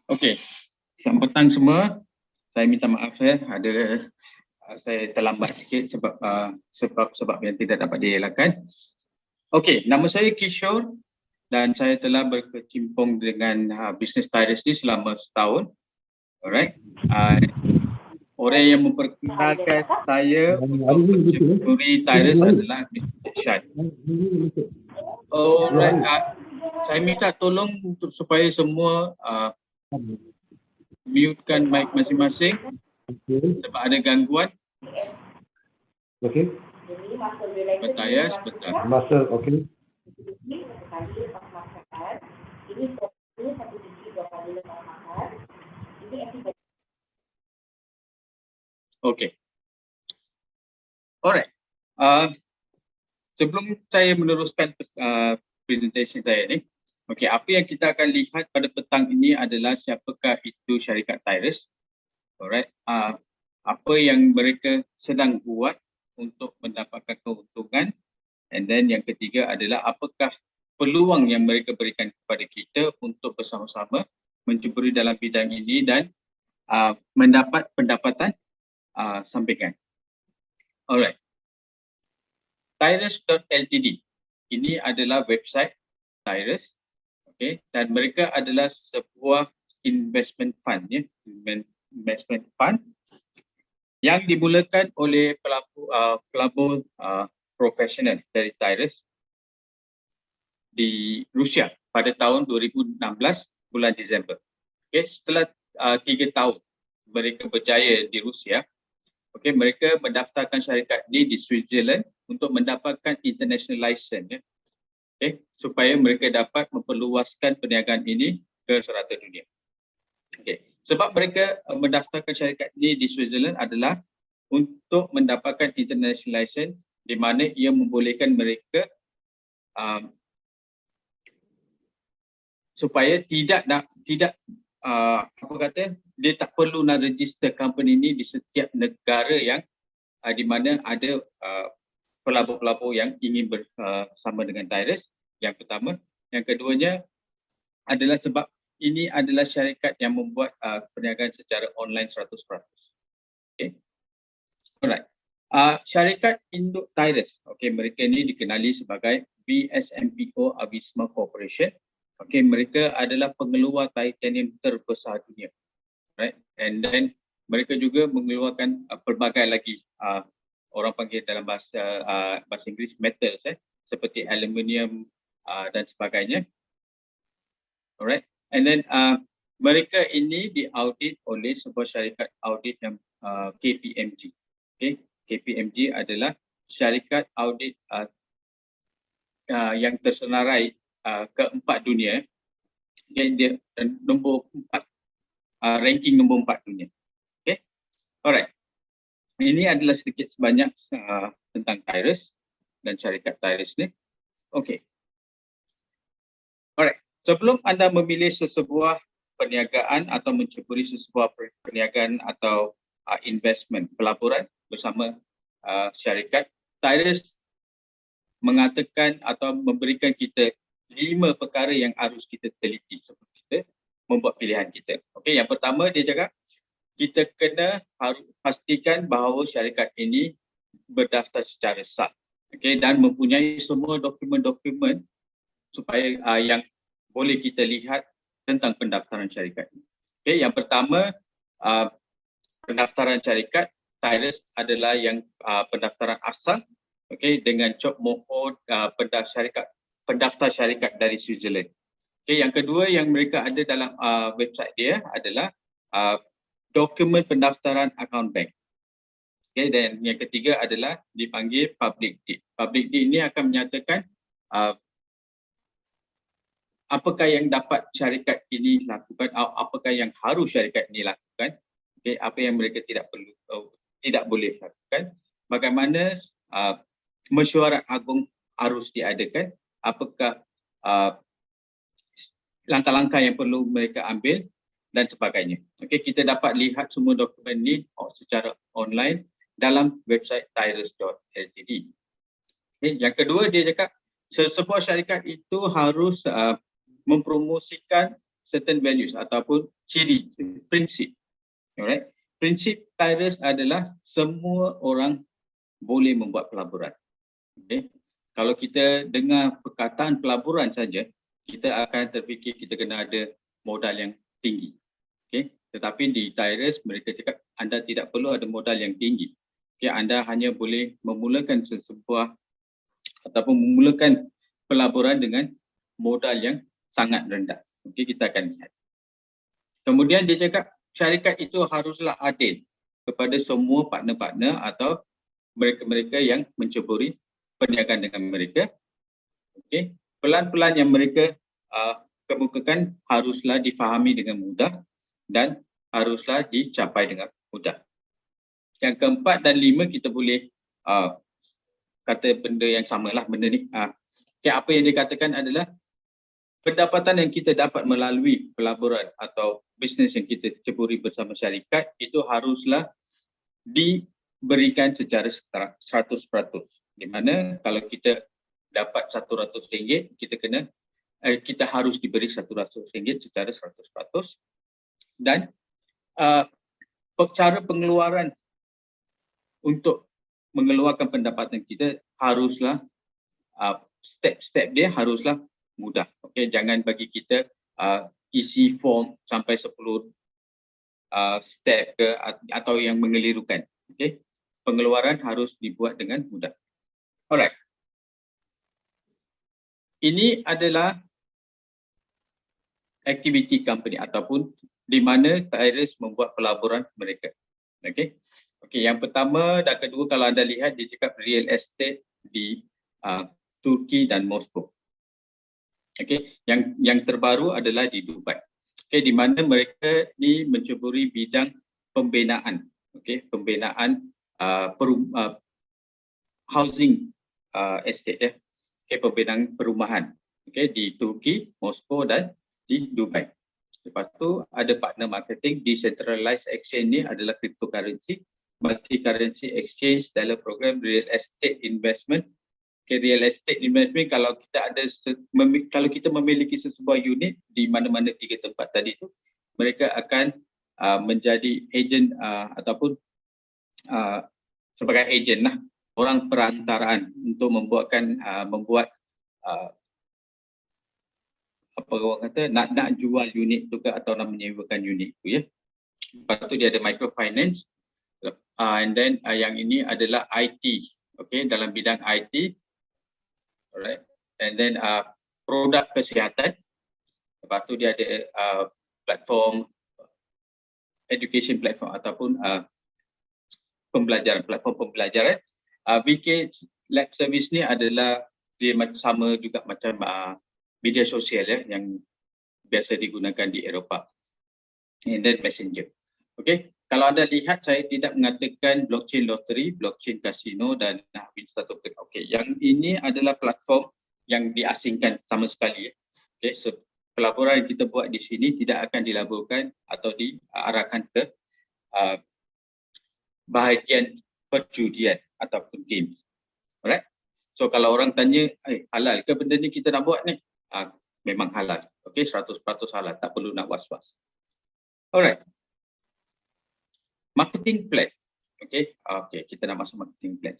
Okey, selamat petang semua. Saya minta maaf saya terlambat sikit sebab yang tidak dapat dielakkan. Okey, nama saya Kishore dan saya telah berkecimpung dengan bisnes Tyrus ni selama setahun. Alright. Orang yang memperkenalkan saya untuk menceburi Tyrus adalah Mr. Shad. Alright. Saya minta tolong supaya semua mutekan mic masing-masing sebab ada gangguan. Okey. Sebentar ya, sebentar. Masa okey. Okey. Alright. Sebelum saya meneruskan presentation saya ni, okey, apa yang kita akan lihat pada petang ini adalah siapakah itu syarikat Tyrus. Alright. Apa yang mereka sedang buat untuk mendapatkan keuntungan, and then yang ketiga adalah apakah peluang yang mereka berikan kepada kita untuk bersama-sama menceburi dalam bidang ini dan mendapat pendapatan sampingan. Alright. Tyrus.ltd ini adalah website Tyrus, okay, dan mereka adalah sebuah investment fund, investment fund yang dimulakan oleh pelabur profesional dari Tyrus di Rusia pada tahun 2016 bulan Disember. Okay, setelah 3 tahun mereka berjaya di Rusia, okay, mereka mendaftarkan syarikat ini di Switzerland untuk mendapatkan international license, okay, supaya mereka dapat memperluaskan perniagaan ini ke serata dunia. Okay. Sebab mereka mendaftarkan syarikat ini di Switzerland adalah untuk mendapatkan international license di mana ia membolehkan mereka supaya dia tak perlu nak register company ini di setiap negara yang di mana ada pelabur-pelabur yang ingin bersama dengan Tyrus. Yang pertama. Yang keduanya adalah sebab ini adalah syarikat yang membuat perniagaan secara online 100%. Okay. Alright. Syarikat induk Tyrus, okay, mereka ini dikenali sebagai VSMPO Avisma Corporation. Okay, mereka adalah pengeluar titanium terbesar dunia. Right. And then mereka juga mengeluarkan pelbagai lagi orang panggil dalam bahasa Inggeris metals, seperti aluminium dan sebagainya. Alright. And then mereka ini diaudit oleh sebuah syarikat audit yang KPMG. Okay. KPMG adalah syarikat audit yang tersenarai keempat dunia. Dia nombor 4, ranking nombor 4 dunia. Okay. Alright. Ini adalah sedikit sebanyak tentang Tyrus dan syarikat Tyrus ni. Okay. Alright. Sebelum anda memilih sesebuah perniagaan atau menceburi sesebuah perniagaan atau investment, pelaburan bersama syarikat, Tyrus mengatakan atau memberikan kita 5 perkara yang harus kita teliti sebelum kita membuat pilihan kita. Okey, yang pertama dia cakap kita kena harus pastikan bahawa syarikat ini berdaftar secara sah. Okey, dan mempunyai semua dokumen-dokumen supaya yang boleh kita lihat tentang pendaftaran syarikat ini. Okey, yang pertama pendaftaran syarikat Tyrus adalah yang pendaftaran asal, okey, dengan cop mohon pendaftar syarikat dari Switzerland. Okey, yang kedua yang mereka ada dalam website dia adalah dokumen pendaftaran account bank. Okey, dan yang ketiga adalah dipanggil public deed. Public deed ini akan menyatakan apakah yang dapat syarikat ini lakukan, apakah yang harus syarikat ini lakukan, okey, apa yang mereka tidak boleh lakukan, bagaimana mesyuarat agung harus diadakan, apakah langkah-langkah yang perlu mereka ambil dan sebagainya. Okey, kita dapat lihat semua dokumen ini secara online dalam website Tyrus.ltd. Okay, yang kedua dia cakap sebuah syarikat itu harus mempromosikan certain values ataupun ciri, prinsip. Alright. Prinsip Tyrus adalah semua orang boleh membuat pelaburan. Okay. Kalau kita dengar perkataan pelaburan saja, kita akan terfikir kita kena ada modal yang tinggi. Okay. Tetapi di Tyrus mereka cakap anda tidak perlu ada modal yang tinggi. Okay. Anda hanya boleh memulakan sebuah ataupun memulakan pelaburan dengan modal yang sangat rendah. Okay, kita akan lihat. Kemudian dia cakap syarikat itu haruslah adil kepada semua partner-partner atau mereka-mereka yang menceburi perniagaan dengan mereka. Okay. Pelan-pelan yang mereka kemukakan haruslah difahami dengan mudah dan haruslah dicapai dengan mudah. Yang keempat dan lima kita boleh kata benda yang samalah benda ni. Okay, apa yang dikatakan adalah pendapatan yang kita dapat melalui pelaburan atau bisnes yang kita ceburi bersama syarikat itu haruslah diberikan secara 100%. Di mana kalau kita dapat RM100, kita harus diberi RM100 secara 100%. Dan cara pengeluaran untuk mengeluarkan pendapatan kita haruslah step-step dia haruslah mudah. Okey, jangan bagi kita isi form sampai 10 step ke atau yang mengelirukan. Okey. Pengeluaran harus dibuat dengan mudah. Alright. Ini adalah activity company ataupun di mana Tyrus membuat pelaburan mereka. Okey. Okey, yang pertama dan kedua kalau anda lihat dia cakap real estate di Turki dan Moskow. Okey, yang terbaru adalah di Dubai. Okey, di mana mereka ni menceburi bidang pembinaan. Okey, pembinaan housing estate ya. Okey, pembinaan perumahan. Okey, di Turki, Moskow dan di Dubai. Lepas tu ada partner marketing. Decentralized exchange ni adalah cryptocurrency, multi-currency exchange dalam program real estate investment. Okay, real estate investment kalau kita memiliki sebuah unit di mana-mana 3 tempat tadi tu, mereka akan menjadi ejen ataupun sebagai ejen lah, orang perantaraan untuk membuat apa orang kata nak jual unit tu ke atau nak menyewakan unit tu ya. Lepas tu dia ada microfinance, and then yang ini adalah IT. Okay, dalam bidang IT. Alright, and then produk kesihatan. Lepas tu dia ada platform education platform ataupun platform pembelajaran. VK Lab Service ni adalah dia sama juga macam media sosial ya yang biasa digunakan di Eropah. And then Messenger. Okay, kalau anda lihat saya tidak mengatakan blockchain lottery, blockchain casino dan Winstar token. Okay, yang ini adalah platform yang diasingkan sama sekali. Okay, so pelaburan yang kita buat di sini tidak akan dilaburkan atau diarahkan ke bahagian perjudian ataupun games. Alright. So kalau orang tanya, halal ke benda ni kita nak buat ni? Memang halal. Okay, 100% halal. Tak perlu nak was-was. Alright. Marketing plan. Okay, kita nak masuk marketing plan.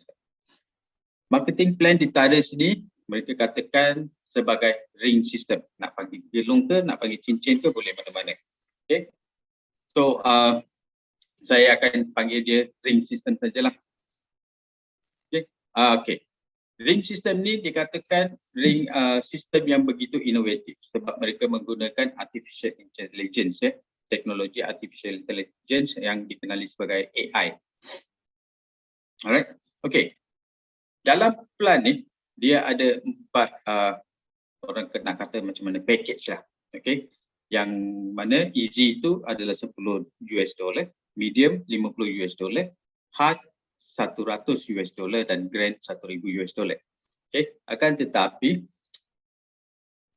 Marketing plan di Tyrus ni mereka katakan sebagai ring system. Nak panggil gelung ke, nak panggil cincin ke, boleh mana-mana. Okay. So saya akan panggil dia ring system sajalah. Okay. Okay. Ring system ni dikatakan ring sistem yang begitu inovatif sebab mereka menggunakan artificial intelligence ya. Teknologi artificial intelligence yang dikenali sebagai AI. Alright. Okay. Dalam plan ni dia ada 4 orang nak kata macam mana package lah. Okay. Yang mana easy itu adalah $10, medium $50, hard $100 dan grand $1,000. Okay. Akan tetapi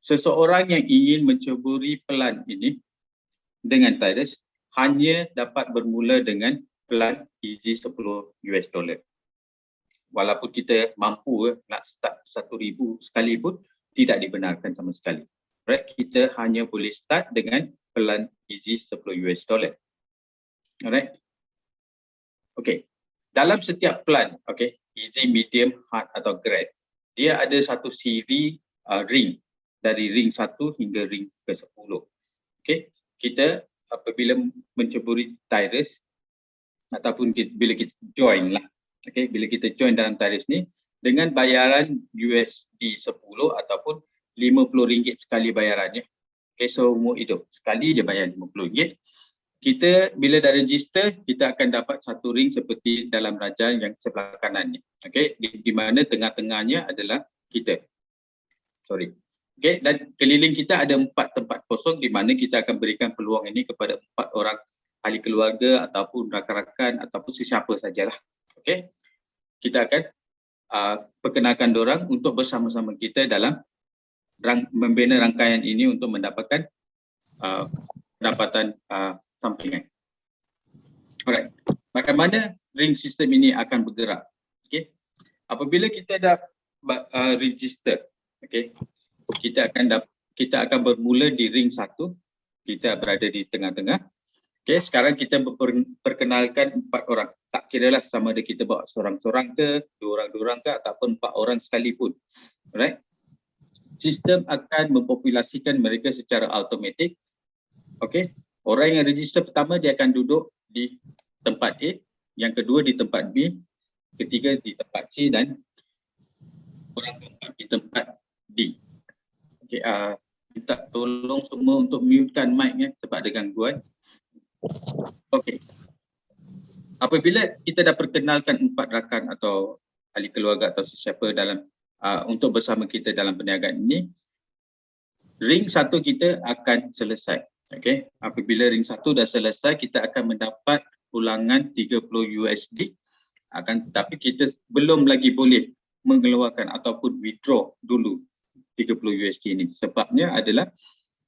seseorang yang ingin menceburi plan ini dengan Tyrus hanya dapat bermula dengan plan easy $10. Walaupun kita mampu nak start 1,000 sekali pun tidak dibenarkan sama sekali. Right? Kita hanya boleh start dengan pelan easy $10. Alright. Okay. Dalam setiap pelan, okay, easy, medium, hard atau grand, dia ada satu siri ring dari ring 1 hingga ring ke-10. Okay. Kita apabila menceburi tyrus ataupun bila kita join lah. Okay. Bila kita join dalam tyrus ni dengan bayaran USD 10 ataupun RM50 sekali bayarannya. Okay, seumur hidup. Sekali je bayar RM50. Kita bila dah register, kita akan dapat satu ring seperti dalam rajah yang sebelah kanannya. Okay, di mana tengah-tengahnya adalah kita. Sorry. Okay, dan keliling kita ada 4 tempat kosong di mana kita akan berikan peluang ini kepada 4 orang ahli keluarga ataupun rakan-rakan ataupun sesiapa sajalah. Okay, kita akan perkenalkan diorang untuk bersama-sama kita dalam membina rangkaian ini untuk mendapatkan pendapatan sampingan. Alright. Bagaimana ring sistem ini akan bergerak? Okay. Apabila kita dah register, okay, kita akan bermula di ring 1. Kita berada di tengah-tengah. Okay, sekarang kita perkenalkan 4 orang. Tak kira lah sama ada kita bawa seorang-seorang ke, 2 orang ke ataupun 4 orang sekalipun. Alright. Sistem akan mempopulasikan mereka secara automatik. Okay. Orang yang register pertama dia akan duduk di tempat A, yang kedua di tempat B, ketiga di tempat C dan orang keempat di tempat D. Okay, minta tolong semua untuk mutekan mic ya sebab ada gangguan. Okey. Apabila kita dah perkenalkan 4 rakan atau ahli keluarga atau sesiapa dalam untuk bersama kita dalam perniagaan ini, ring 1 kita akan selesai. Okey, apabila ring 1 dah selesai, kita akan mendapat pulangan $30. Tetapi kita belum lagi boleh mengeluarkan ataupun withdraw dulu $30 ini. Sebabnya adalah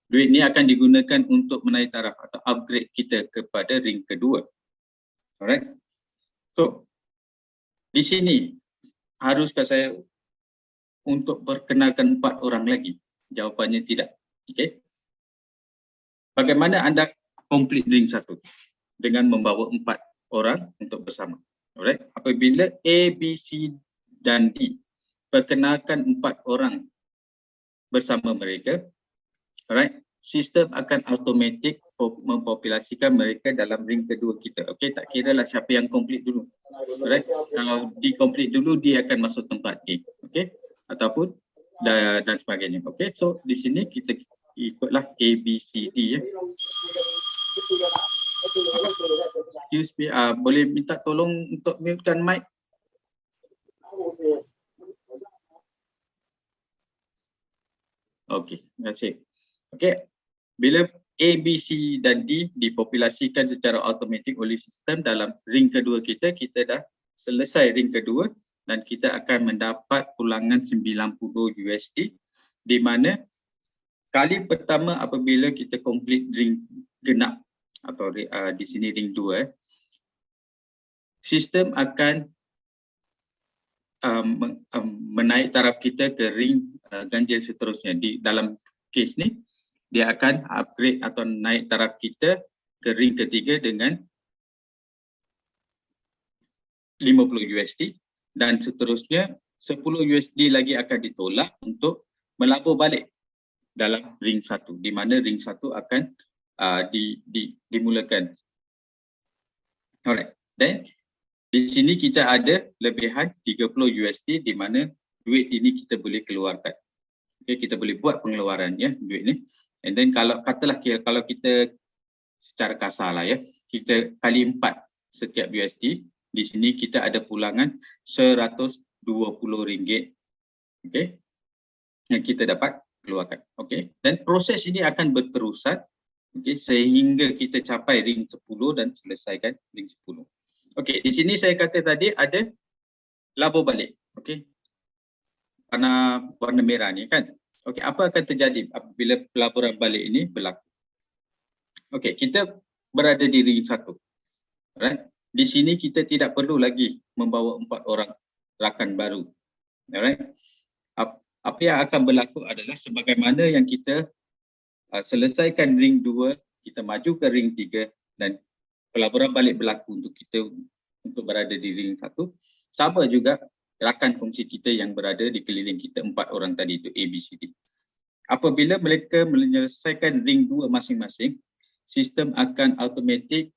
duit ni akan digunakan untuk menaik taraf atau upgrade kita kepada ring kedua. Alright. So, di sini haruskah saya untuk perkenalkan 4 orang lagi? Jawapannya tidak. Okey. Bagaimana anda complete ring 1? Dengan membawa 4 orang untuk bersama. Alright. Apabila A, B, C dan D perkenalkan 4 orang bersama mereka, alright, sistem akan automatik mempopulasikan mereka dalam ring kedua kita. Okey, tak kira lah siapa yang complete dulu. Alright. Kalau D complete dulu, dia akan masuk tempat A. Okey. Ataupun dan sebagainya. Okey. So di sini kita ikutlah A, B, C, D ya. Excuse me, boleh minta tolong untuk mutekan mic? Okey, terima kasih. Okey, bila A, B, C dan D dipopulasikan secara automatik oleh sistem dalam ring kedua kita, kita dah selesai ring kedua dan kita akan mendapat pulangan $90 di mana kali pertama apabila kita complete ring genap atau di sini ring 2, sistem akan menaik taraf kita ke ring ganjil seterusnya. Di dalam kes ni dia akan upgrade atau naik taraf kita ke ring ketiga dengan $50 dan seterusnya $10 lagi akan ditolak untuk melabur balik dalam ring 1, di mana ring 1 akan dimulakan. Alright. Dan di sini kita ada lebihan $30 di mana duit ini kita boleh keluarkan. Okay, kita boleh buat pengeluarannya duit ni. And then kalau katalah kalau kita secara kasar lah ya, kita kali 4 setiap USD, di sini kita ada pulangan $120. Okay, yang kita dapat keluarkan. Okay, dan proses ini akan berterusan, okay, sehingga kita capai ring 10 dan selesaikan ring 10. Okey, di sini saya kata tadi ada labur balik. Okey, warna merah ni kan. Okey, apa akan terjadi apabila pelaburan balik ini berlaku? Okey, kita berada di ring 1. Right? Di sini kita tidak perlu lagi membawa 4 orang rakan baru. Alright? Apa yang akan berlaku adalah sebagaimana yang kita selesaikan ring 2, kita maju ke ring 3 dan pelaburan balik berlaku untuk kita untuk berada di ring 1. Sama juga rakan kongsi kita yang berada di keliling kita 4 orang tadi itu A, B, C, D. Apabila mereka menyelesaikan ring 2 masing-masing, sistem akan automatik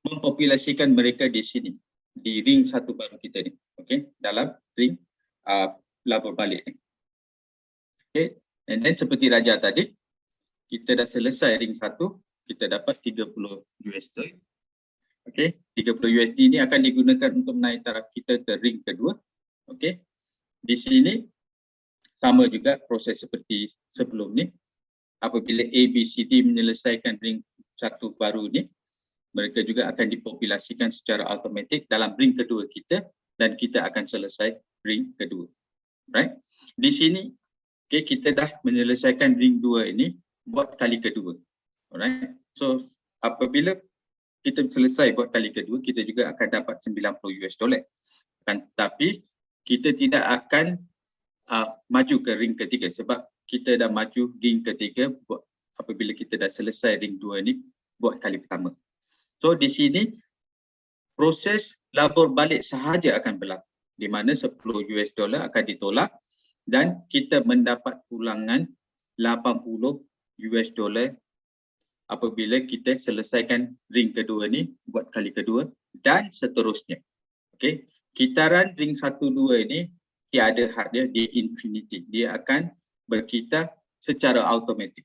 mempopulasikan mereka di sini, di ring 1 baru kita ni. Okey, dalam ring pelabur balik ni. Okey, and then seperti Raja tadi, kita dah selesai ring 1, kita dapat 30 USD. Okey, 30 USD ni akan digunakan untuk menaik taraf kita ke ring kedua. Okey, di sini sama juga proses seperti sebelum ni. Apabila A, B, C, D menyelesaikan ring 1 baru ni, mereka juga akan dipopulasikan secara automatik dalam ring kedua kita dan kita akan selesai ring kedua. Right? Di sini, okay, kita dah menyelesaikan ring 2 ini buat kali kedua. Alright? So, apabila kita selesai buat kali kedua, kita juga akan dapat 90 US dollar. Tapi kita tidak akan maju ke ring ketiga sebab kita dah maju ring ketiga buat apabila kita dah selesai ring 2 ni buat kali pertama. So di sini proses labur balik sahaja akan berlaku di mana 10 US dollar akan ditolak dan kita mendapat pulangan 80 US dollar apabila kita selesaikan ring kedua ni buat kali kedua dan seterusnya. Okey, kitaran ring 1 2 ini tiada had dia infinity. Dia akan berkitar secara automatik.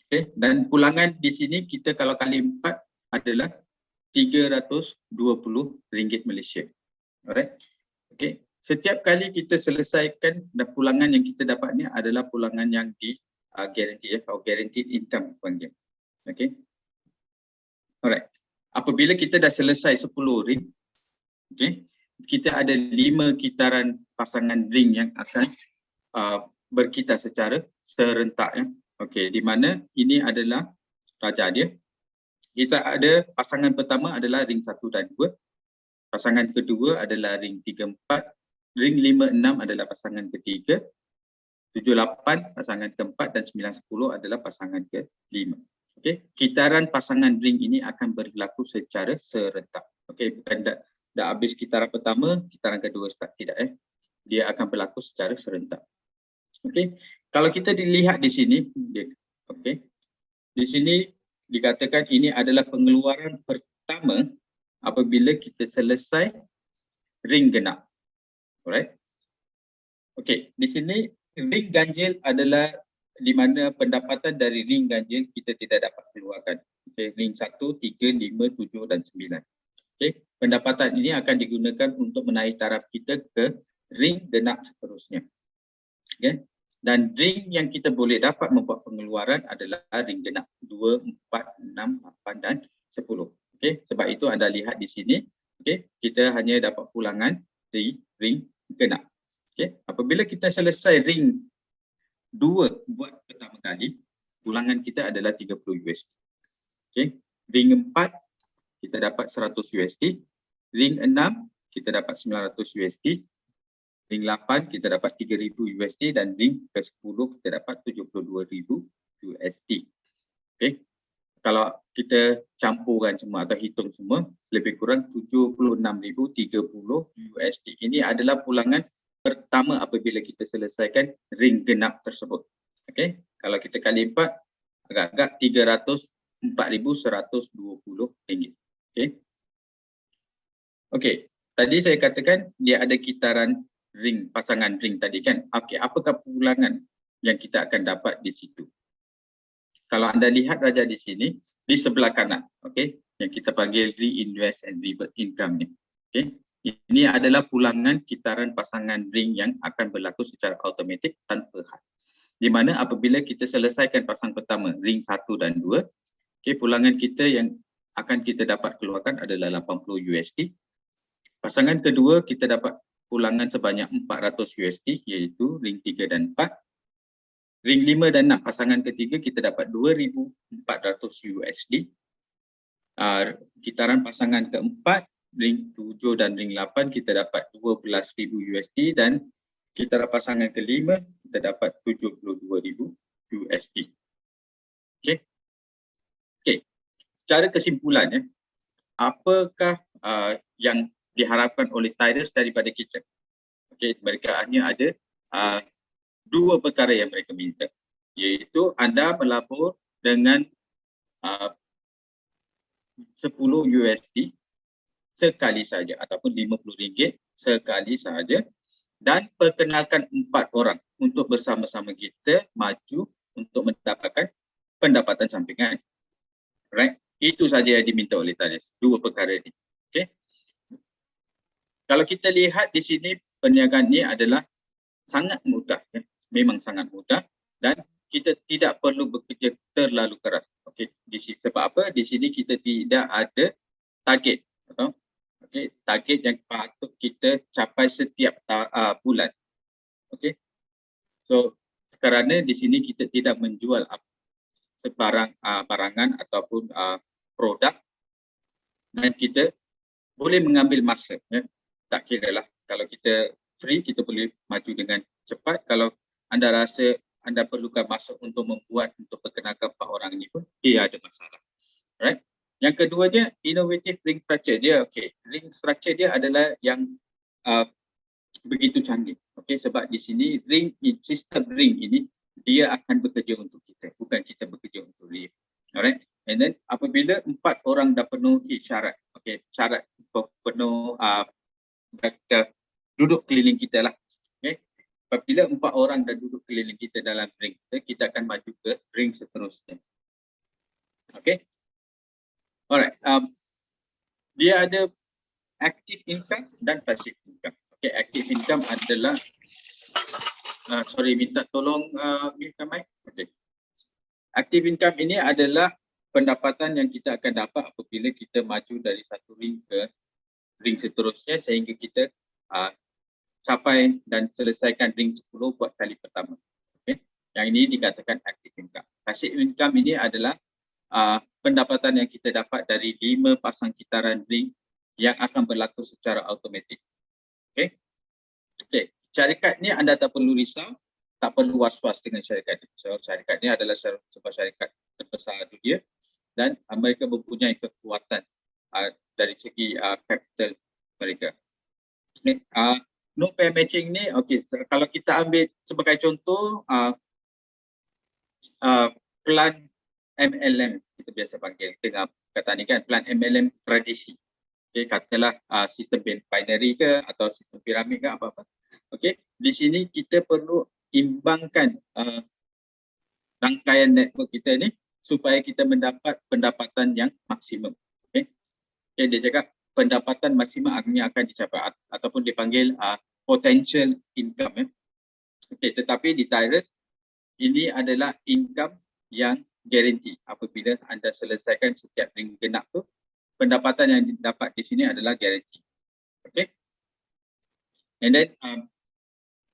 Okey, dan pulangan di sini kita kalau kali 4 adalah RM320 Malaysia. Alright. Okey, setiap kali kita selesaikan dan pulangan yang kita dapat ni adalah pulangan yang di guarantee atau guaranteed income panggil. Okey. Alright. Apabila kita dah selesai 10 ring, okey, kita ada 5 kitaran pasangan ring yang akan berkitar secara serentak ya. Okey, di mana ini adalah raja dia. Kita ada pasangan pertama adalah ring 1 dan 2. Pasangan kedua adalah ring 3 4. Ring 5 6 adalah pasangan ketiga. 7 8 pasangan keempat dan 9 10 adalah pasangan ke-5. Okey, kitaran pasangan ring ini akan berlaku secara serentak. Okey, bukan dah habis kitaran pertama, kitaran kedua start, tidak dia akan berlaku secara serentak. Okey, kalau kita dilihat di sini, okey, di sini dikatakan ini adalah pengeluaran pertama apabila kita selesai ring genap. Alright. Okey, di sini ring ganjil adalah di mana pendapatan dari ring ganjil kita tidak dapat keluarkan. Okey, ring 1, 3, 5, 7 dan 9. Okey, pendapatan ini akan digunakan untuk menaik taraf kita ke ring genap seterusnya. Okey. Dan ring yang kita boleh dapat membuat pengeluaran adalah ring genap 2, 4, 6, 8 dan 10. Okey, sebab itu anda lihat di sini, okey, kita hanya dapat pulangan di ring genap. Okey, apabila kita selesai ring 2 buat pertama kali, pulangan kita adalah 30 USD. Okey, ring 4 kita dapat 100 USD, ring 6 kita dapat 900 USD. Ring 8 kita dapat 3,000 USD dan ring ke-10 kita dapat 72,000 USD. Okey. Kalau kita campurkan semua atau hitung semua, lebih kurang 76,030 USD. Ini adalah pulangan pertama apabila kita selesaikan ring genap tersebut. Okey. Kalau kita kali 4, agak-agak 304,120 ringgit. Okey. Okey. Tadi saya katakan dia ada kitaran ring, pasangan ring tadi kan. Okey, apakah pulangan yang kita akan dapat di situ? Kalau anda lihat Raja di sini, di sebelah kanan, okey, yang kita panggil reinvest and revert income ni. Okey, ini adalah pulangan kitaran pasangan ring yang akan berlaku secara automatik tanpa had. Di mana apabila kita selesaikan pasang pertama, ring 1 dan 2, okey, pulangan kita yang akan kita dapat keluarkan adalah 80 USD. Pasangan kedua kita dapat pulangan sebanyak 400 USD iaitu ring 3 dan 4. Ring 5 dan 6 pasangan ketiga kita dapat 2,400 USD. Kitaran pasangan keempat ring 7 dan ring 8 kita dapat 12,000 USD dan kitaran pasangan kelima kita dapat 72,000 USD. secara kesimpulan, apakah yang diharapkan oleh Tyrus daripada kita? Okey, mereka hanya ada dua perkara yang mereka minta, iaitu anda melapor dengan 10 USD sekali saja ataupun RM50 sekali saja, dan perkenalkan 4 orang untuk bersama-sama kita maju untuk mendapatkan pendapatan sampingan. Right? Itu saja yang diminta oleh Tyrus, dua perkara ini. Okay? Kalau kita lihat di sini, perniagaan ini adalah sangat mudah, memang sangat mudah, dan kita tidak perlu bekerja terlalu keras. Okey, sebab apa? Di sini kita tidak ada target, atau target yang patut kita capai setiap bulan. Okey, so kerana di sini kita tidak menjual sebarang barangan ataupun produk, dan kita boleh mengambil masa. Tak kira lah, kalau kita free, kita boleh maju dengan cepat. Kalau anda rasa anda perlukan masa untuk membuat, untuk perkenalkan 4 orang ini pun, dia ada masalah. Right? Yang keduanya, innovative ring structure dia. Ring structure dia adalah yang begitu canggih. Sebab di sini sistem ring ini dia akan bekerja untuk kita, bukan kita bekerja untuk dia. Alright? And then apabila 4 orang dah penuhi syarat, syarat penuh duduk keliling kita lah. Apabila 4 orang dah duduk keliling kita dalam ring kita akan maju ke ring seterusnya. Alright. Dia ada active income dan passive income. Active income adalah minta tolong minta mic. Active income ini adalah pendapatan yang kita akan dapat apabila kita maju dari satu ring ke ring seterusnya sehingga kita capai dan selesaikan ring 10 buat kali pertama. Yang ini dikatakan active income. Passive income ini adalah pendapatan yang kita dapat dari 5 pasang kitaran ring yang akan berlaku secara automatik. Syarikat ni anda tak perlu risau, tak perlu was-was dengan syarikat ini. So, syarikat ini adalah sebuah syarikat terbesar dunia dan mereka mempunyai kekuatan dari segi capital mereka. No pair matching ni, kalau kita ambil sebagai contoh plan MLM, kita biasa panggil, dengar kata ni kan, plan MLM tradisi. Katalah sistem binary ke atau sistem piramid ke apa-apa. Di sini kita perlu imbangkan rangkaian network kita ni supaya kita mendapat pendapatan yang maksimum. Dia cakap pendapatan maksimum akan dicapai ataupun dipanggil potential income. Tetapi di Tyrus ini adalah income yang guarantee. Apabila anda selesaikan setiap ring genap tu, pendapatan yang didapat di sini adalah guarantee. And then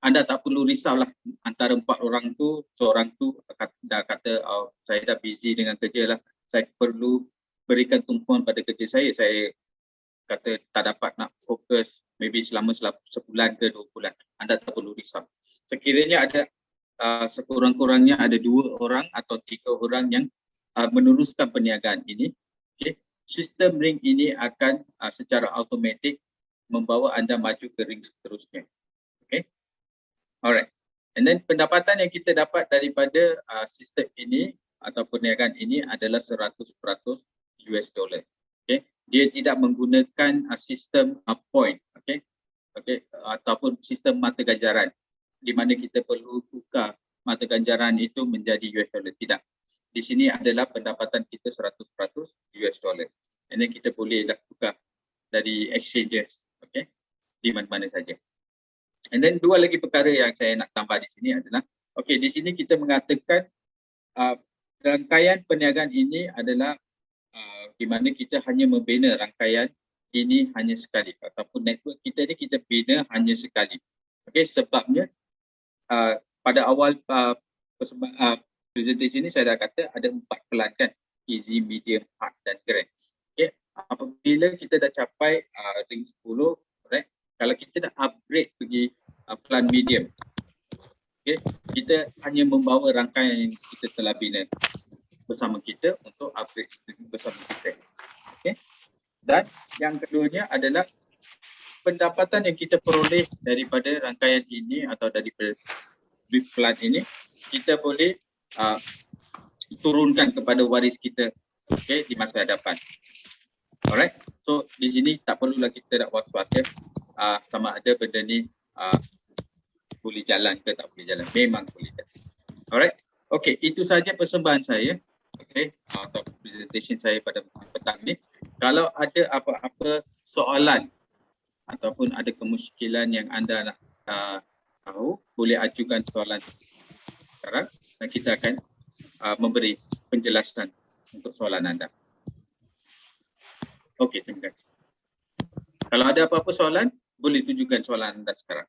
anda tak perlu risaulah antara 4 orang tu, seorang tu dah kata saya dah busy dengan kerja lah, saya perlu berikan tumpuan pada kerja saya kata tak dapat nak fokus maybe selama sebulan ke 2 bulan. Anda tak perlu risau. Sekiranya ada sekurang-kurangnya ada 2 orang atau 3 orang yang meneruskan perniagaan ini, sistem ring ini akan secara automatik membawa anda maju ke ring seterusnya. Alright. And then pendapatan yang kita dapat daripada sistem ini atau perniagaan ini adalah 100% US dollar. Dia tidak menggunakan sistem point, ataupun sistem mata ganjaran di mana kita perlu tukar mata ganjaran itu menjadi US dollar. Tidak. Di sini adalah pendapatan kita 100% US dollar. And then kita boleh tukar dari exchanges, di mana-mana saja. And then 2 lagi perkara yang saya nak tambah di sini adalah, di sini kita mengatakan rangkaian perniagaan ini adalah di mana kita hanya membina rangkaian ini hanya sekali ataupun network kita ni kita bina hanya sekali. Sebabnya pada awal presentation ini saya dah kata ada 4 pelan kan, easy, medium, hard dan grand. Apabila kita dah capai ring 10, kalau kita dah upgrade pergi pelan medium, kita hanya membawa rangkaian yang kita telah bina bersama kita untuk upgrade bersama kita. Okay. Dan yang keduanya adalah pendapatan yang kita peroleh daripada rangkaian ini atau daripada big plant ini, kita boleh turunkan kepada waris kita, okay, di masa hadapan. Alright, so di sini tak perlulah kita nak was-was ya, sama ada benda ni boleh jalan ke tak boleh jalan. Memang boleh jalan. Alright, okay, itu saja persembahan saya, okay, atau presentation saya pada petang ni. Kalau ada apa-apa soalan ataupun ada kemusykilan yang anda nak tahu, boleh ajukan soalan sekarang dan kita akan memberi penjelasan untuk soalan anda. Okey, terima kasih. Kalau ada apa-apa soalan, boleh tunjukkan soalan anda sekarang.